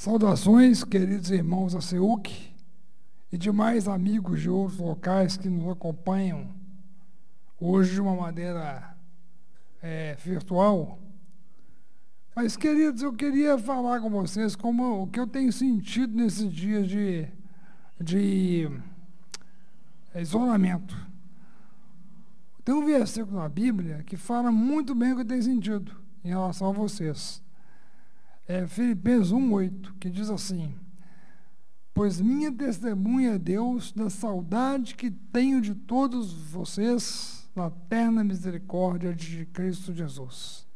Saudações, queridos irmãos da CEUC e demais amigos de outros locais que nos acompanham hoje de uma maneira virtual. Mas, queridos, eu queria falar com vocês como o que eu tenho sentido nesses dias de isolamento. Tem um versículo na Bíblia que fala muito bem o que eu tenho sentido em relação a vocês. É Filipenses 1:8, que diz assim: pois minha testemunha é Deus da saudade que tenho de todos vocês na terna misericórdia de Cristo Jesus.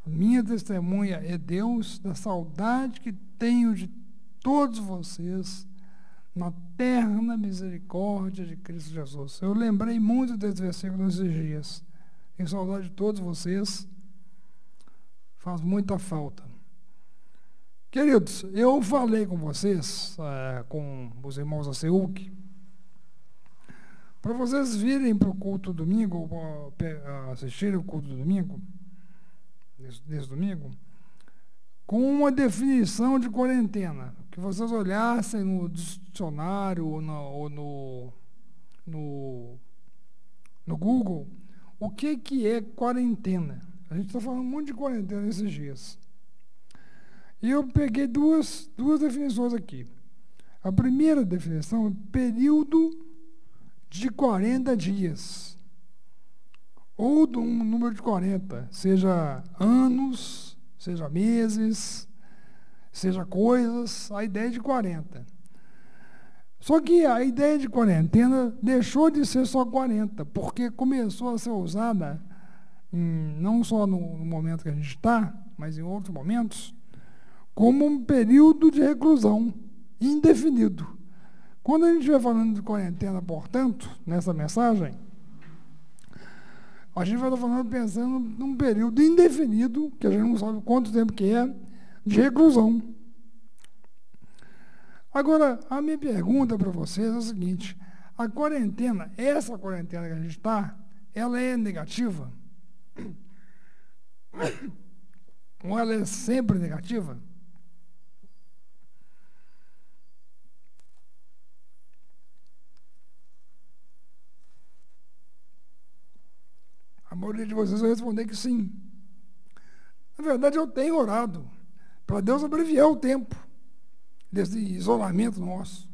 Minha testemunha é Deus da saudade que tenho de todos vocês na terna misericórdia de Cristo Jesus. Eu lembrei muito desse versículo nesses dias. Tenho saudade de todos vocês. Faz muita falta. Queridos, eu falei com vocês, com os irmãos da CEUC, para vocês virem para o culto domingo, assistirem o culto domingo, desse domingo, com uma definição de quarentena, que vocês olhassem no dicionário ou no Google, o que é quarentena. A gente está falando muito de quarentena esses dias. E eu peguei duas definições aqui. A primeira definição é período de 40 dias. Ou de um número de 40, seja anos, seja meses, seja coisas, a ideia é de 40. Só que a ideia de quarentena deixou de ser só 40, porque começou a ser usada, não só no momento que a gente está, mas em outros momentos, como um período de reclusão indefinido. Quando a gente estiver falando de quarentena, portanto, nessa mensagem, a gente vai estar falando, pensando num período indefinido, que a gente não sabe quanto tempo que é, de reclusão. Agora, a minha pergunta para vocês é a seguinte: a quarentena, essa quarentena que a gente está, ela é negativa? Ou ela é sempre negativa? A maioria de vocês vai responder que sim. Na verdade, eu tenho orado para Deus abreviar o tempo desse isolamento nosso.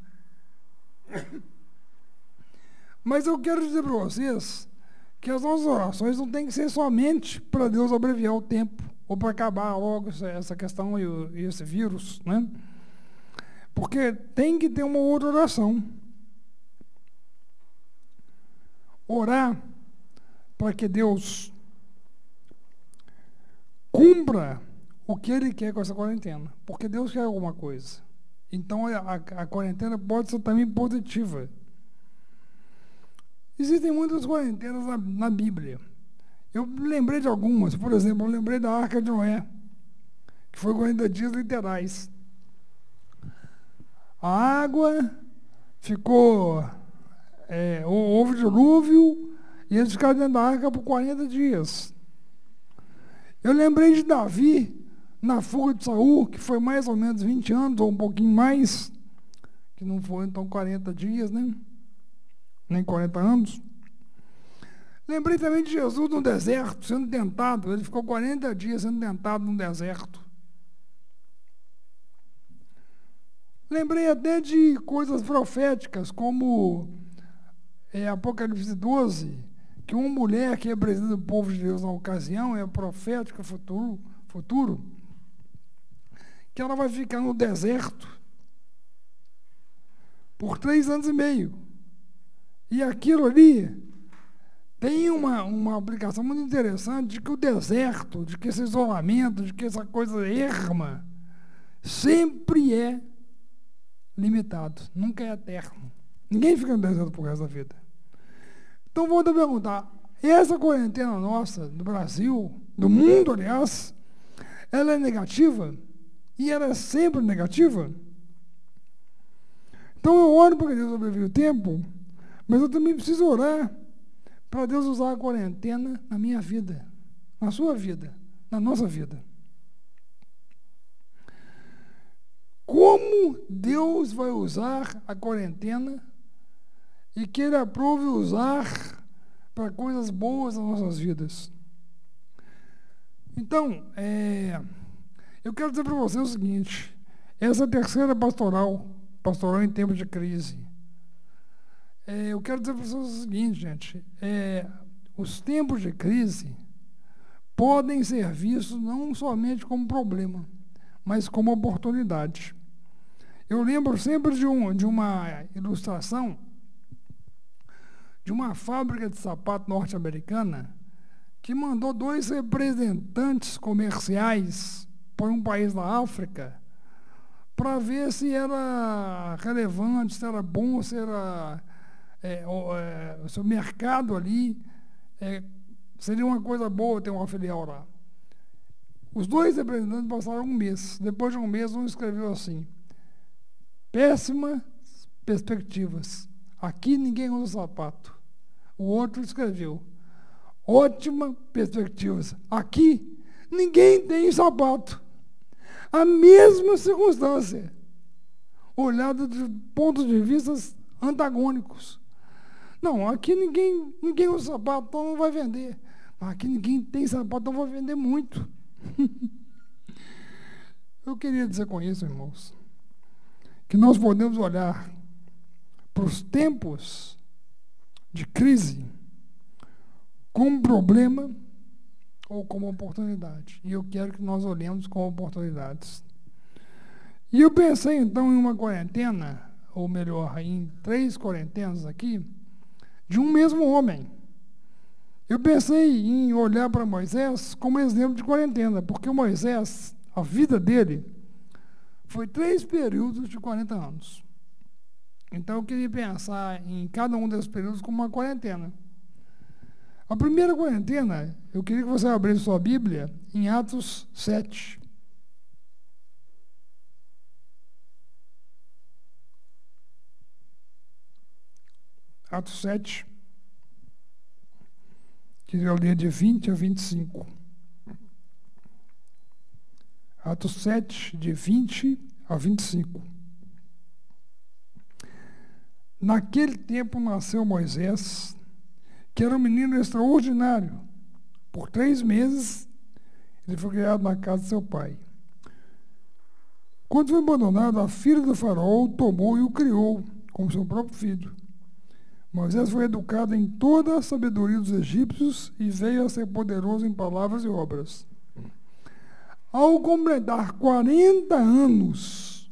Mas eu quero dizer para vocês que as nossas orações não têm que ser somente para Deus abreviar o tempo, ou para acabar logo essa questão e esse vírus, né? Porque tem que ter uma outra oração. Orar para que Deus cumpra o que Ele quer com essa quarentena, porque Deus quer alguma coisa. Então, a quarentena pode ser também positiva. Existem muitas quarentenas na Bíblia. Eu lembrei de algumas. Por exemplo, eu lembrei da Arca de Noé, que foi 40 dias literais. A água ficou... houve dilúvio, e eles ficaram dentro da arca por 40 dias. Eu lembrei de Davi, na fuga de Saul, que foi mais ou menos 20 anos, ou um pouquinho mais, que não foi então 40 dias, né? Nem 40 anos. Lembrei também de Jesus no deserto, sendo tentado. Ele ficou 40 dias sendo tentado no deserto. Lembrei até de coisas proféticas, como Apocalipse 12, que uma mulher que representa o povo de Deus na ocasião, é profética futuro, que ela vai ficar no deserto por 3 anos e meio. E aquilo ali tem uma aplicação muito interessante de que o deserto, de que esse isolamento, de que essa coisa erma, sempre é limitado, nunca é eterno. Ninguém fica no deserto por resto da vida. Então, vou te perguntar, essa quarentena nossa, do Brasil, do mundo, aliás, ela é negativa? E ela é sempre negativa? Então, eu oro para que Deus abrevie o tempo, mas eu também preciso orar para Deus usar a quarentena na minha vida, na sua vida, na nossa vida. como Deus vai usar a quarentena e que Ele aprove usar para coisas boas nas nossas vidas. Então, eu quero dizer para você o seguinte, essa terceira pastoral em tempos de crise, eu quero dizer para vocês o seguinte, gente, os tempos de crise podem ser vistos não somente como problema, mas como oportunidade. Eu lembro sempre de uma ilustração de uma fábrica de sapato norte-americana que mandou 2 representantes comerciais para um país da África para ver se era relevante, se era bom, se era o seu mercado ali seria uma coisa boa ter uma filial lá. Os 2 representantes passaram um mês. Depois de um mês, um escreveu assim: péssimas perspectivas. Aqui ninguém usa sapato. O outro escreveu: ótima perspectivas. Aqui ninguém tem sapato. A mesma circunstância, olhada de pontos de vista antagônicos. Não, aqui ninguém usa sapato, então não vai vender. Mas aqui ninguém tem sapato, então vai vender muito. Eu queria dizer com isso, irmãos, que nós podemos olhar para os tempos de crise como problema ou como oportunidade. E eu quero que nós olhemos como oportunidades. E eu pensei, então, em uma quarentena, ou melhor, em 3 quarentenas aqui, de um mesmo homem. Eu pensei em olhar para Moisés como exemplo de quarentena, porque Moisés, a vida dele, foi 3 períodos de 40 anos. Então, eu queria pensar em cada um desses períodos como uma quarentena. A primeira quarentena, eu queria que você abrisse sua Bíblia em Atos 7. Atos 7. Queria ler de 20 a 25. Atos 7, de 20 a 25. Naquele tempo nasceu Moisés, que era um menino extraordinário. Por 3 meses, ele foi criado na casa de seu pai. Quando foi abandonado, a filha do faraó o tomou e o criou como seu próprio filho. Moisés foi educado em toda a sabedoria dos egípcios e veio a ser poderoso em palavras e obras. Ao completar 40 anos,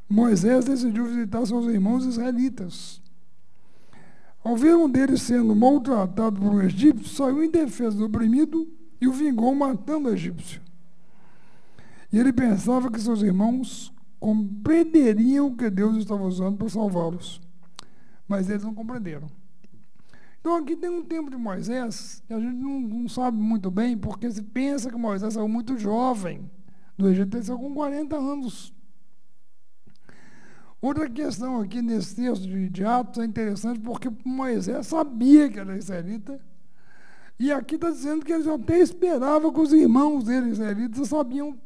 Moisés decidiu visitar seus irmãos israelitas. Ao ver um deles sendo maltratado por um egípcio, saiu em defesa do oprimido e o vingou matando o egípcio. E ele pensava que seus irmãos compreenderiam o que Deus estava usando para salvá-los. Mas eles não compreenderam. Então aqui tem um tempo de Moisés que a gente não sabe muito bem, porque se pensa que Moisés saiu muito jovem do Egito, ele saiu com 40 anos. Outra questão aqui nesse texto de Atos é interessante, porque Moisés sabia que era israelita, e aqui está dizendo que ele já até esperava que os irmãos dele, israelitas,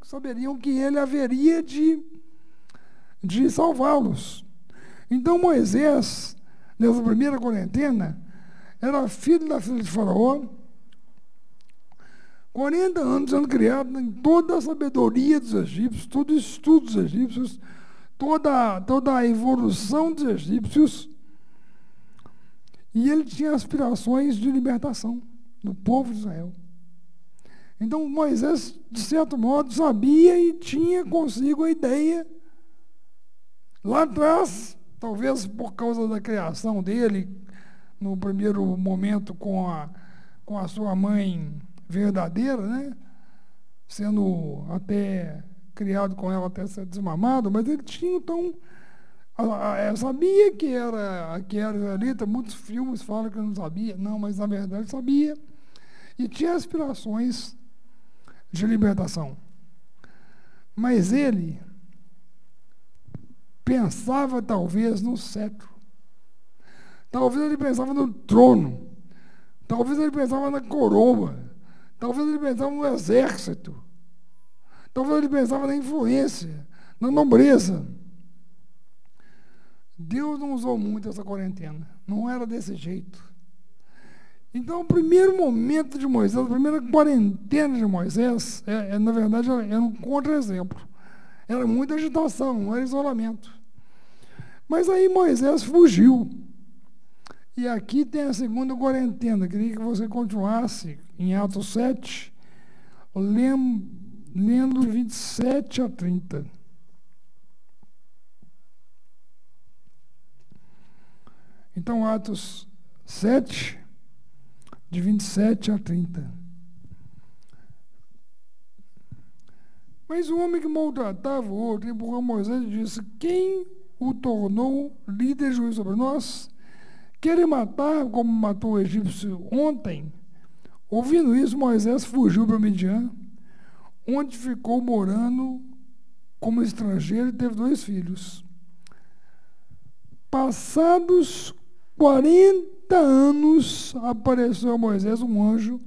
saberiam que ele haveria de salvá-los. Então Moisés, nessa primeira quarentena, era filho da filha de Faraó, 40 anos sendo criado em toda a sabedoria dos egípcios, todo o estudo dos egípcios, toda a evolução dos egípcios, e ele tinha aspirações de libertação do povo de Israel. Então Moisés, de certo modo, sabia e tinha consigo a ideia, lá atrás, talvez por causa da criação dele, no primeiro momento com a sua mãe verdadeira, né? Sendo até criado com ela até ser desmamado, mas ele tinha, então, sabia que era israelita. Muitos filmes falam que não sabia, não, mas na verdade sabia, e tinha aspirações de libertação. Mas ele pensava talvez no cetro, talvez ele pensava no trono, talvez ele pensava na coroa, talvez ele pensava no exército, talvez ele pensava na influência, Na nobreza, Deus não usou muito essa quarentena. Não era desse jeito. Então, o primeiro momento de Moisés, a primeira quarentena de Moisés, na verdade, era um contra-exemplo. Era muita agitação, não era isolamento. Mas aí Moisés fugiu. E aqui tem a segunda quarentena. Eu queria que você continuasse em Atos 7, lendo 27 a 30. Então, Atos 7, de 27 a 30. Mas o homem que maltratava o outro, empurrou Moisés e disse: quem o tornou líder e juiz sobre nós? Quer matar como matou o egípcio ontem? Ouvindo isso, Moisés fugiu para Midian, onde ficou morando como estrangeiro e teve 2 filhos. Passados 40 anos, apareceu a Moisés um anjo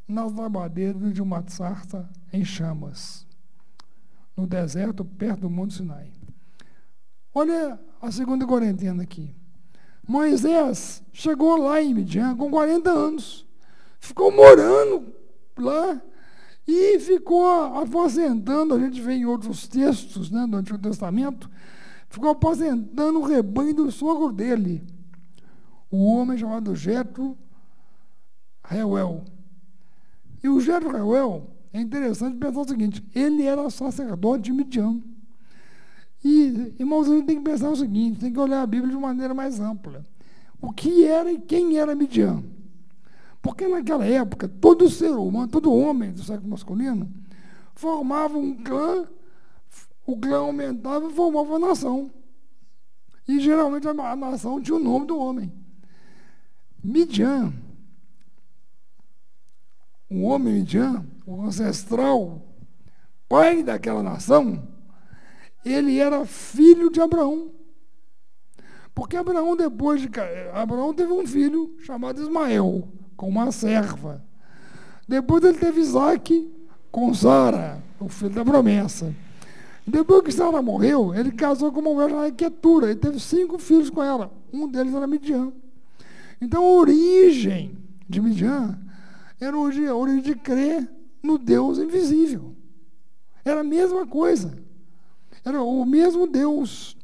nas lavadeiras de uma sarça em chamas, no deserto, perto do Monte Sinai. Olha a segunda quarentena aqui. Moisés chegou lá em Midian com 40 anos, ficou morando lá e ficou apacentando, a gente vê em outros textos, né, do Antigo Testamento, ficou apacentando o rebanho do sogro dele, o homem chamado Jetro Reuel. E o Jetro Reuel, é interessante pensar o seguinte, ele era sacerdote de Midian. E, irmãos, a gente tem que pensar o seguinte, tem que olhar a Bíblia de maneira mais ampla. O que era e quem era Midian? Porque naquela época, todo ser humano, todo homem do sexo masculino, formava um clã, o clã aumentava e formava uma nação. E geralmente a nação tinha o nome do homem. Midian, o homem Midian, o ancestral, pai daquela nação, ele era filho de Abraão. Porque Abraão teve um filho chamado Ismael, com uma serva. Depois ele teve Isaac com Sara, o filho da promessa. Depois que Sara morreu, ele casou com uma mulher chamada Quetura. Ele teve 5 filhos com ela. Um deles era Midian. Então a origem de Midian era a origem de crer no Deus invisível. Era a mesma coisa. Era o mesmo Deus.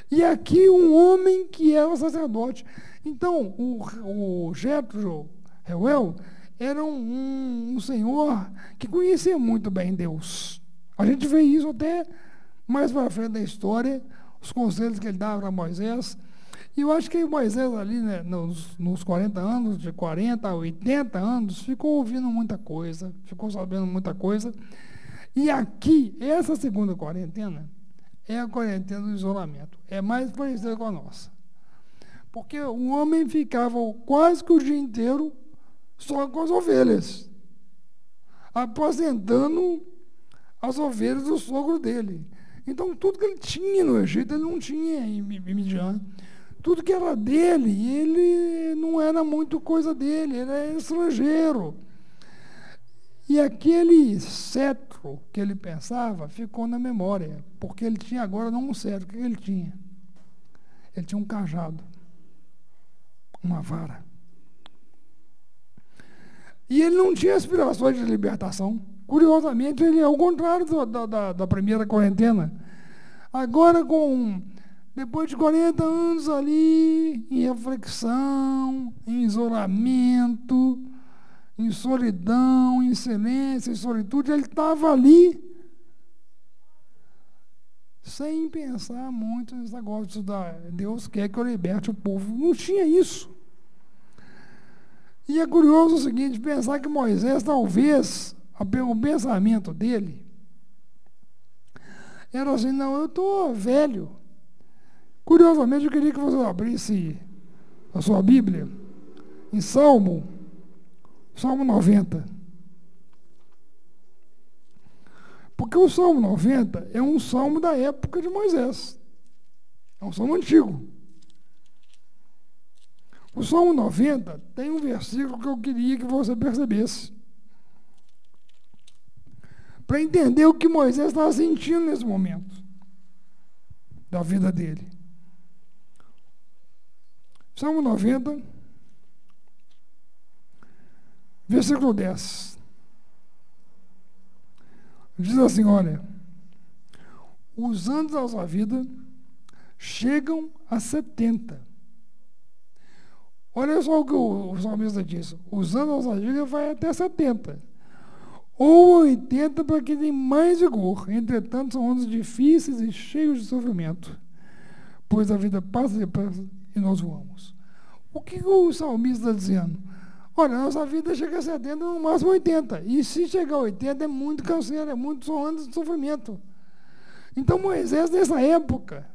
E aqui um homem que era sacerdote. Então, o Jetro Reuel era um senhor que conhecia muito bem Deus. A gente vê isso até mais para frente da história, os conselhos que ele dava para Moisés. E eu acho que Moisés ali, né, nos 40 anos, de 40 a 80 anos, ficou ouvindo muita coisa, ficou sabendo muita coisa. E aqui, essa segunda quarentena, é a quarentena do isolamento. É mais parecida com a nossa. Porque o homem ficava quase que o dia inteiro só com as ovelhas, apacentando as ovelhas do sogro dele. Então, tudo que ele tinha no Egito, ele não tinha em Midian. Tudo que era dele, ele não era muito coisa dele, ele era estrangeiro. E aquele cetro que ele pensava ficou na memória, porque ele tinha agora não um cetro, o que ele tinha? Ele tinha um cajado, uma vara. E ele não tinha aspirações de libertação. Curiosamente, ele é o contrário da primeira quarentena. Agora, depois de 40 anos ali, em reflexão, em isolamento, em solidão, em silêncio, em solitude, ele estava ali, sem pensar muito nesse negócio da Deus quer que eu liberte o povo. Não tinha isso. E é curioso o seguinte, pensar que Moisés, talvez, o pensamento dele era assim, não, eu estou velho. Curiosamente, eu queria que você abrisse a sua Bíblia em Salmo 90. Porque o Salmo 90 é um salmo da época de Moisés. É um salmo antigo. O Salmo 90 tem um versículo que eu queria que você percebesse. para entender o que Moisés estava sentindo nesse momento da vida dele. Salmo 90, versículo 10. Diz assim, olha, os anos da sua vida chegam a 70. Olha só o que o salmista diz, os anos da sua vida vai até 70. Ou 80 para quem tem mais vigor. Entretanto, são anos difíceis e cheios de sofrimento, pois a vida passa e nós voamos. O que o salmista está dizendo? Olha, nossa vida chega a 70, no máximo 80. E se chegar a 80, é muito canseiro, é muito anos de sofrimento. Então, Moisés, nessa época,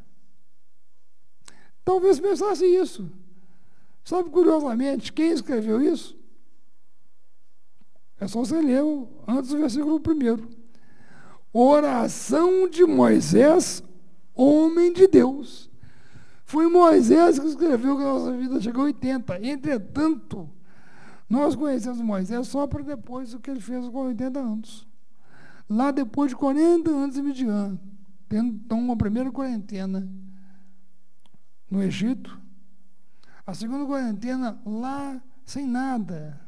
talvez pensasse isso. Sabe, curiosamente, quem escreveu isso? É só você ler antes do versículo 1. Oração de Moisés, homem de Deus. Foi Moisés que escreveu que a nossa vida chegou a 80. Entretanto, nós conhecemos Moisés só para depois do que ele fez com 80 anos. Lá depois de 40 anos em Midian, tendo então uma primeira quarentena no Egito, a segunda quarentena lá sem nada.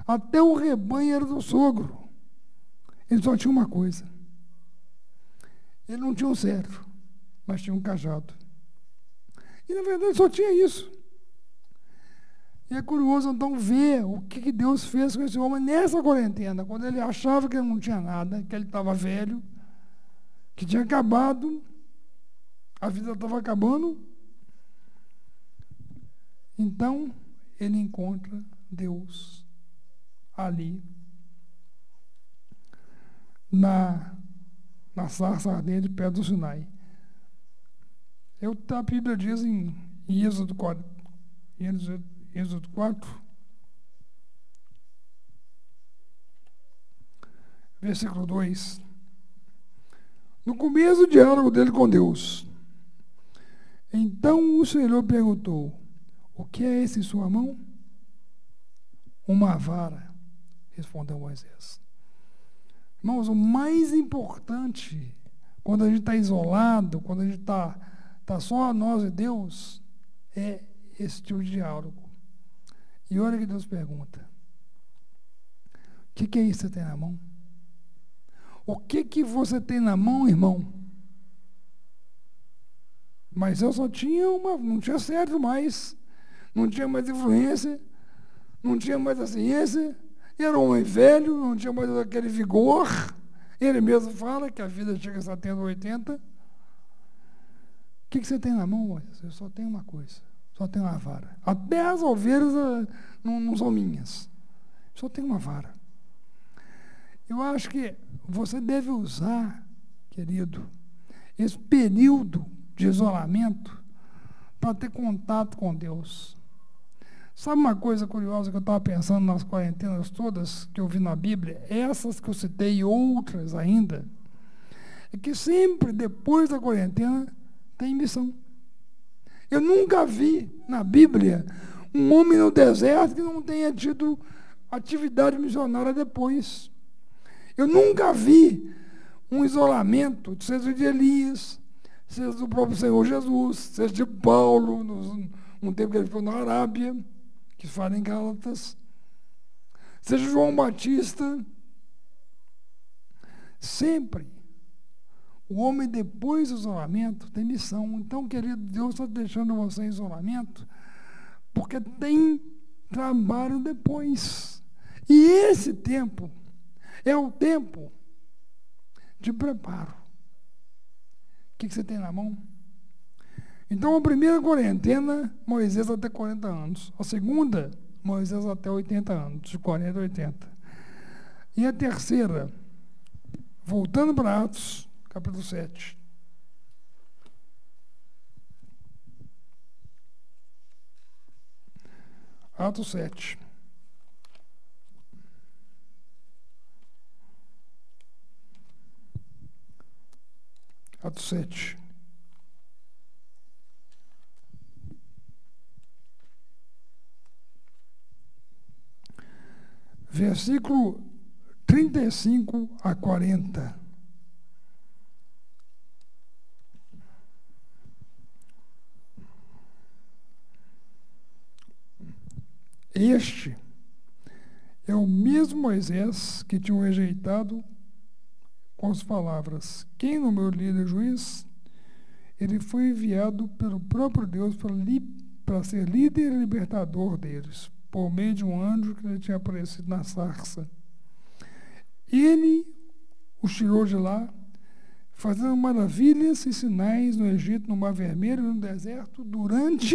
Até o rebanho era do sogro. Ele só tinha uma coisa. Ele não tinha um cetro, mas tinha um cajado. E, na verdade, só tinha isso. E é curioso, então, ver o que Deus fez com esse homem nessa quarentena, quando ele achava que ele não tinha nada, que ele estava velho, que tinha acabado, a vida estava acabando. Então, ele encontra Deus ali, na sarça ardente perto do Sinai. A Bíblia diz em Êxodo 4, versículo 2, no começo do diálogo dele com Deus, então o Senhor perguntou, o que é esse em sua mão? Uma vara, respondeu Moisés. Irmãos, o mais importante, quando a gente está isolado, quando a gente está só nós e Deus, é esse tipo de diálogo. E olha que Deus pergunta, o que é isso que você tem na mão? O que você tem na mão, irmão? Mas eu só tinha não tinha certo mais, não tinha mais influência, não tinha mais a ciência, era um homem velho, não tinha mais aquele vigor. Ele mesmo fala que a vida chega a 70, 80. O que você tem na mão, Moisés? Eu só tenho uma coisa, só tenho uma vara. Até as ovelhas não são minhas. Só tenho uma vara. Eu acho que você deve usar, querido, esse período de isolamento para ter contato com Deus. Sabe uma coisa curiosa que eu estava pensando nas quarentenas todas que eu vi na Bíblia, essas que eu citei e outras ainda, é que sempre depois da quarentena tem missão. Eu nunca vi na Bíblia um homem no deserto que não tenha tido atividade missionária depois. Eu nunca vi um isolamento, seja de Elias, seja do próprio Senhor Jesus, seja de Paulo, num tempo que ele ficou na Arábia, que fala em Gálatas, seja João Batista. Sempre o homem depois do isolamento tem missão. Então, querido, Deus está deixando você em isolamento porque tem trabalho depois. E esse tempo é o tempo de preparo. O que você tem na mão? Então, a primeira quarentena, Moisés até 40 anos. A segunda, Moisés até 80 anos, de 40 a 80. E a terceira, voltando para Atos, capítulo 7. Atos 7. Atos 7. Versículo 35 a 40. Este é o mesmo Moisés que tinham rejeitado com as palavras: quem nomeou líder juiz? Ele foi enviado pelo próprio Deus para ser líder e libertador deles, por meio de um anjo que lhe tinha aparecido na sarça. Ele os tirou de lá, fazendo maravilhas e sinais no Egito, no Mar Vermelho e no deserto, durante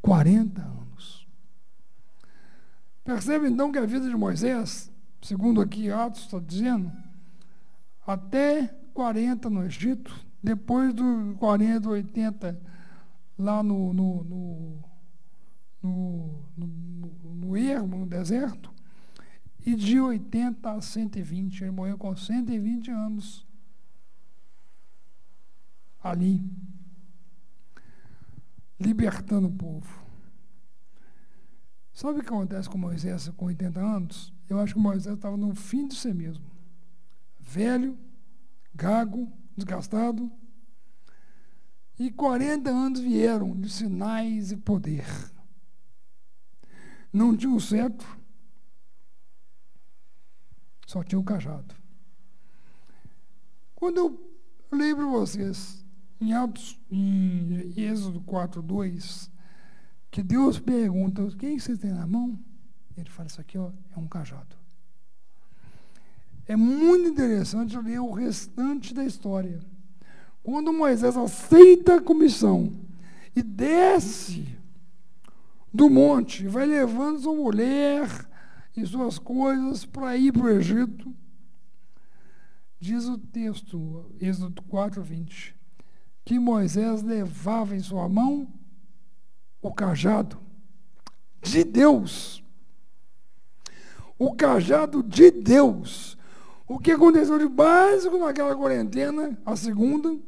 40 anos. Percebe então que a vida de Moisés, segundo aqui Atos está dizendo, até 40 no Egito, depois do 40, 80 lá no ermo, no deserto, e de 80 a 120, ele morreu com 120 anos ali, libertando o povo. Sabe o que acontece com Moisés com 80 anos? Eu acho que Moisés estava no fim de si mesmo. Velho, gago, desgastado. E 40 anos vieram de sinais e poder. Não tinha o cetro, só tinha o cajado. Quando eu leio para vocês, em Êxodo 4:2, que Deus pergunta: o que você tem na mão? Ele fala: isso aqui, ó, é um cajado. É muito interessante ler o restante da história. Quando Moisés aceita a comissão e desce do monte, vai levando sua mulher e suas coisas para ir para o Egito, diz o texto, Êxodo 4:20, que Moisés levava em sua mão o cajado de Deus. O cajado de Deus. O que aconteceu de básico naquela quarentena, a segunda,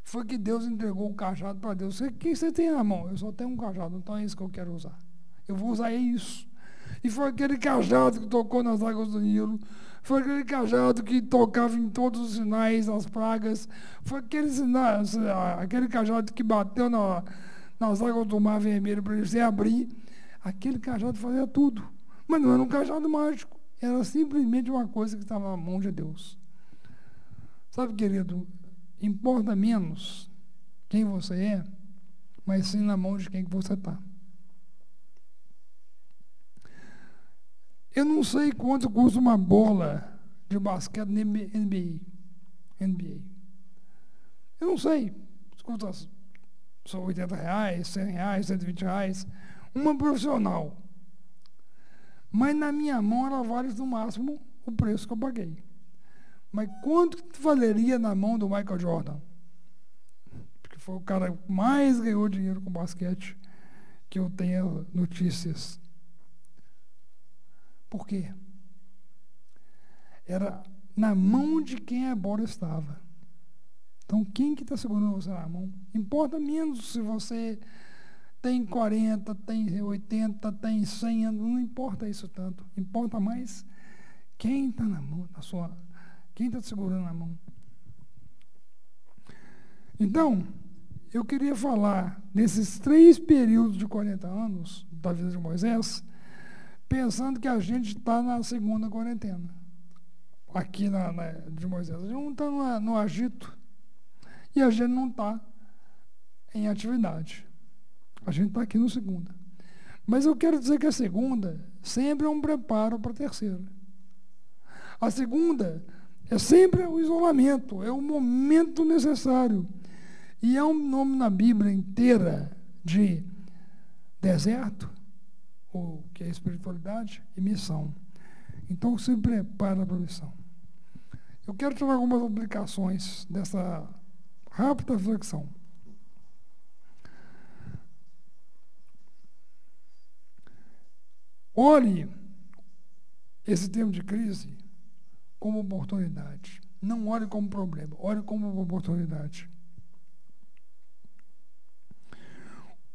foi que Deus entregou o cajado para Deus. O que você tem na mão? Eu só tenho um cajado, então é isso que eu quero usar. Eu vou usar isso. E foi aquele cajado que tocou nas águas do Nilo. Foi aquele cajado que tocava em todos os sinais, as pragas. Foi aquele cajado que bateu nas águas do Mar Vermelho para ele se abrir. Aquele cajado fazia tudo. Mas não era um cajado mágico. Era simplesmente uma coisa que estava na mão de Deus. Sabe, querido, importa menos quem você é, mas sim na mão de quem que você está. Eu não sei quanto custa uma bola de basquete NBA. Eu não sei. Custa só R$80, R$100, R$120. Uma profissional. Mas na minha mão ela vale no máximo o preço que eu paguei. Mas quanto valeria na mão do Michael Jordan? Porque foi o cara que mais ganhou dinheiro com basquete que eu tenho notícias. Por quê? Era na mão de quem a bola estava. Então, quem que está segurando você na mão? Importa menos se você tem 40, tem 80, tem 100 anos, não importa isso tanto. Importa mais quem está na mão, quem está segurando na mão. Então, eu queria falar desses 3 períodos de 40 anos da vida de Moisés, pensando que a gente está na segunda quarentena, aqui de Moisés. A gente não está no agito e a gente não está em atividade. A gente está aqui no segunda. Mas eu quero dizer que a segunda sempre é um preparo para a terceira. A segunda é sempre o isolamento, é o momento necessário. E é um nome na Bíblia inteira de deserto, ou que é espiritualidade, e missão. Então, se prepara para a missão. Eu quero tirar algumas aplicações dessa rápida reflexão. Olhe esse tempo de crise como oportunidade. Não olhe como problema, olhe como oportunidade.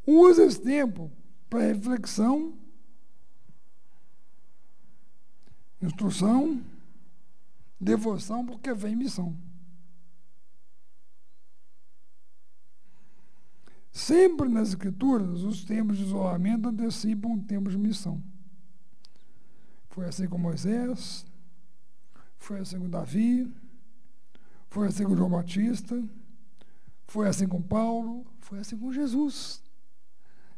Use esse tempo para reflexão Instrução, devoção, porque vem missão. Sempre nas Escrituras, os tempos de isolamento antecipam o tempo de missão. Foi assim com Moisés, foi assim com Davi, foi assim com João Batista, foi assim com Paulo, foi assim com Jesus.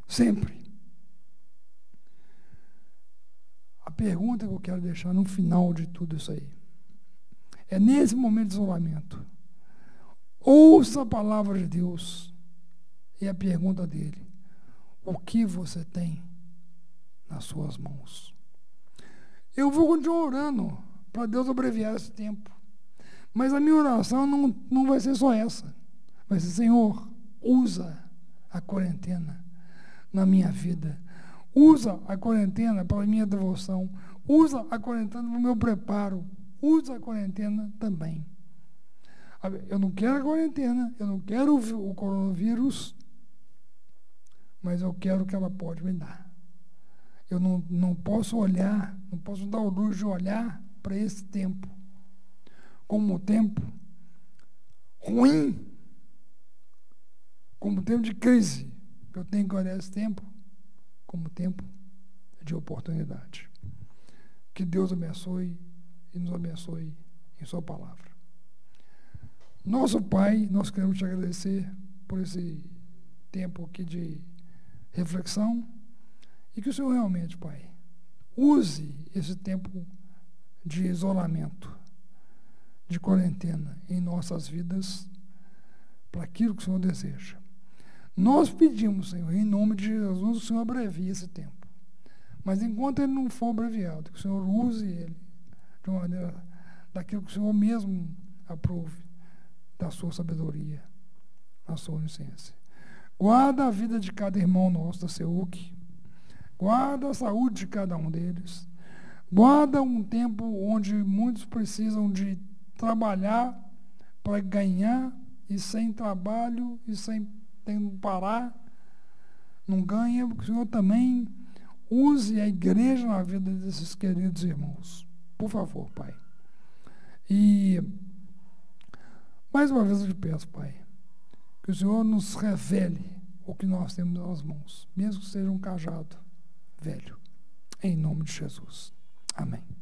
Sempre. A pergunta que eu quero deixar no final de tudo isso aí é, nesse momento de isolamento, ouça a palavra de Deus e a pergunta dele: o que você tem nas suas mãos? Eu vou continuar orando para Deus abreviar esse tempo, mas a minha oração não vai ser só essa. Vai ser: Senhor, usa a quarentena na minha vida, usa a quarentena para a minha devoção, usa a quarentena para o meu preparo, usa a quarentena também. Eu não quero a quarentena, eu não quero o coronavírus, mas eu quero o que ela pode me dar. Eu não posso olhar, não posso dar o luxo de olhar para esse tempo como um tempo ruim, como um tempo de crise. Eu tenho que olhar esse tempo como tempo de oportunidade. Que Deus abençoe e nos abençoe em sua palavra. Nosso Pai, nós queremos te agradecer por esse tempo aqui de reflexão, e que o Senhor realmente, Pai, use esse tempo de isolamento, de quarentena em nossas vidas para aquilo que o Senhor deseja. Nós pedimos, Senhor, em nome de Jesus, o Senhor abrevie esse tempo. Mas enquanto ele não for abreviado, que o Senhor use ele de uma maneira daquilo que o Senhor mesmo aprove, da sua sabedoria, da sua onisciência. Guarda a vida de cada irmão nosso da CEUC, guarda a saúde de cada um deles, guarda um tempo onde muitos precisam de trabalhar para ganhar, e sem trabalho e sem parar, não ganha, porque o Senhor também use a igreja na vida desses queridos irmãos. Por favor, Pai. E, mais uma vez eu te peço, Pai, que o Senhor nos revele o que nós temos nas mãos, mesmo que seja um cajado velho. Em nome de Jesus. Amém.